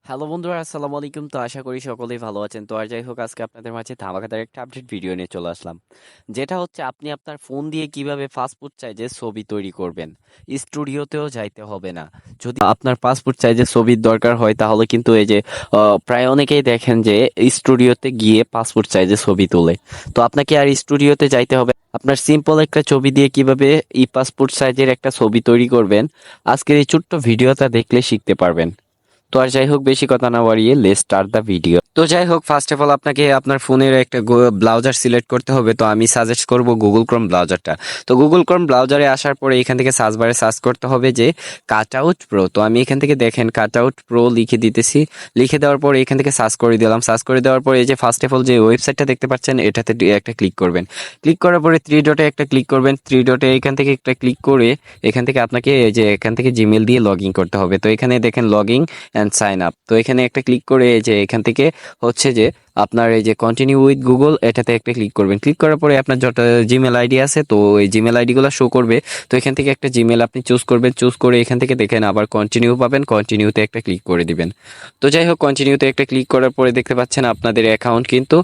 Hello বন্ধুরা, আসসালামু আলাইকুম। তো আশা করি সকলেই ভালো আছেন। তো আর যাই হোক, আজকে আপনাদের মাঝে ধামাকাদার একটা আপডেট ভিডিও নিয়ে চলে আসলাম, যেটা হচ্ছে আপনি আপনার ফোন দিয়ে কিভাবে পাসপোর্ট সাইজের ছবি তৈরি করবেন। স্টুডিওতেও যাইতে হবে না। যদি আপনার পাসপোর্ট সাইজের ছবির দরকার হয় তাহলে কিন্তু এই যে প্রায় অনেকেই দেখেন যে স্টুডিওতে গিয়ে পাসপোর্ট সাইজের ছবি তোলে। তো আপনাকে আর স্টুডিওতে যাইতে হবে না। আপনার সিম্পল একটা ছবি দিয়ে কিভাবে ই পাসপোর্ট সাইজের একটা ছবি তৈরি করবেন, আজকের এই ছোট্ট ভিডিওটা দেখলে শিখতে পারবেন। তো আর যাই হোক, বেশি কথা না বাড়িয়ে লেটস স্টার্ট দ্য ভিডিও। তো যাই হোক, ফার্স্ট অফ অল আপনাকে আপনার ফোনের একটা ব্রাউজার সিলেক্ট করতে হবে। তো আমি সাজেস্ট করব গুগল ক্রোম ব্রাউজারটা। তো গুগল ক্রোম ব্রাউজারে আসার পরে এখান থেকে সার্চ বারে সার্চ করতে হবে যে কাটআউট প্রো। তো আমি এখান থেকে দেখেন কাটআউট প্রো লিখে দিতেছি। লিখে দেওয়ার পর এখান থেকে সার্চ করে দিলাম। সার্চ করে দেওয়ার পর এই যে ফার্স্ট অফ অল যে ওয়েবসাইটটা দেখতে পাচ্ছেন, এটাতে একটা ক্লিক করবেন। ক্লিক করার পরে থ্রি ডটে একটা ক্লিক করবেন। থ্রি ডটে এখান থেকে একটা ক্লিক করে এখান থেকে আপনাকে এই যে এখান থেকে জিমেল দিয়ে লগ ইন করতে হবে। তো এখানে দেখেন log in and sign up. তো এখানে একটা ক্লিক করে এই যে এখান থেকে হচ্ছে যে আপনার এই যে কন্টিনিউ উইথ গুগল, এটাতে একটা ক্লিক করবেন। ক্লিক করার পরে আপনার যত জিমেল আইডি আছে, তো এই জিমেল আইডিগুলো শো করবে। তো এখান থেকে একটা জিমেল আপনি চুজ করবেন। চুজ করে এখান থেকে দেখেন আবার কন্টিনিউ পাবেন, কন্টিনিউতে একটা ক্লিক করে দিবেন। তো যাই হোক, কন্টিনিউতে একটা ক্লিক করার পরে দেখতে পাচ্ছেন আপনাদের অ্যাকাউন্ট কিন্তু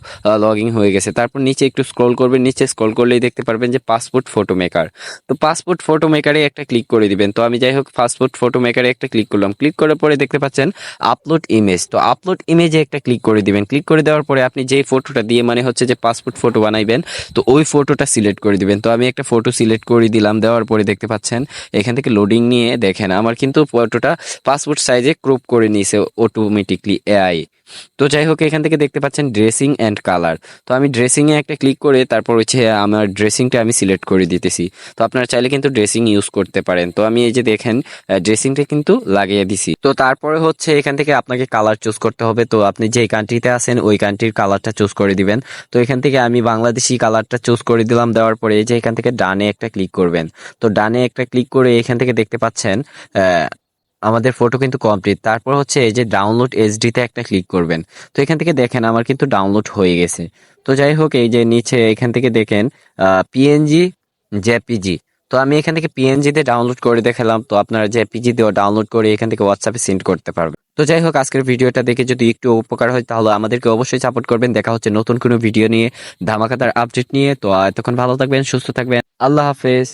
লগ ইন হয়ে গেছে। তারপর নিচে একটু স্ক্রল করবেন। নিচে স্ক্রল করলেই দেখতে পারবেন যে পাসপোর্ট ফটো মেকার। তো পাসপোর্ট ফটো মেকারে একটা ক্লিক করে দিবেন। তো আমি যাই হোক পাসপোর্ট ফটো মেকারে একটা ক্লিক করলাম। ক্লিক করার পরে দেখতে পাচ্ছেন আপলোড ইমেজ। তো আপলোড ইমেজে একটা ক্লিক করে দিবেন। ক্লিক করে দেওয়ার পরে আপনি যেই ফটোটা দিয়ে মানে হচ্ছে যে পাসপোর্ট ফটো বানাইবেন, তো ওই ফটোটা সিলেক্ট করে দিবেন। তো আমি একটা ফটো সিলেক্ট করে দিলাম। দেওয়ার পরে দেখতে পাচ্ছেন এখান থেকে লোডিং নিয়ে দেখেন আমার কিন্তু ফটোটা পাসপোর্ট সাইজে ক্রপ করে নিয়েছে অটোমেটিকলি এআই। তো যাই হোক, এখান থেকে দেখতে পাচ্ছেন ড্রেসিং অ্যান্ড কালার। তো আমি ড্রেসিংয়ে একটা ক্লিক করে তারপর হচ্ছে আমার ড্রেসিংটা আমি সিলেক্ট করে দিতেছি। তো আপনারা চাইলে কিন্তু ড্রেসিং ইউজ করতে পারেন। তো আমি এই যে দেখেন ড্রেসিংটা কিন্তু লাগিয়ে দিছি। তো তারপরে হচ্ছে এখান থেকে আপনাকে কালার চুজ করতে হবে। তো আপনি যেই কান্ট্রিতে আছেন ওই কান্ট্রির কালারটা চুজ করে দিবেন। তো এখান থেকে আমি বাংলাদেশি কালারটা চুজ করে দিলাম। দেওয়ার পরে এই যে এখান থেকে ডানে একটা ক্লিক করবেন। তো ডানে একটা ক্লিক করে এখান থেকে দেখতে পাচ্ছেন আমাদের ফটো কিন্তু কমপ্লিট। তারপর হচ্ছে এই যে ডাউনলোড এইচডিতে একটা ক্লিক করবেন। তো এখান থেকে দেখেন আমার কিন্তু ডাউনলোড হয়ে গেছে। তো যাই হোক, এই যে নিচে এখান থেকে দেখেন পিএনজি, জেপিজি। তো আমি এখান থেকে পিএনজি তে ডাউনলোড করে দেখালাম। তো আপনারা জেপিজি দিয়েও ডাউনলোড করে এখান থেকে হোয়াটসঅ্যাপে সেন্ড করতে পারবেন। তো যাই হোক, আজকের ভিডিওটা দেখে যদি একটু উপকার হয় তাহলে আমাদেরকে অবশ্যই সাপোর্ট করবেন। দেখা হচ্ছে নতুন কোনো ভিডিও নিয়ে, ধামাকাদার আপডেট নিয়ে। তো এতক্ষণ ভালো থাকবেন, সুস্থ থাকবেন। আল্লাহ হাফেজ।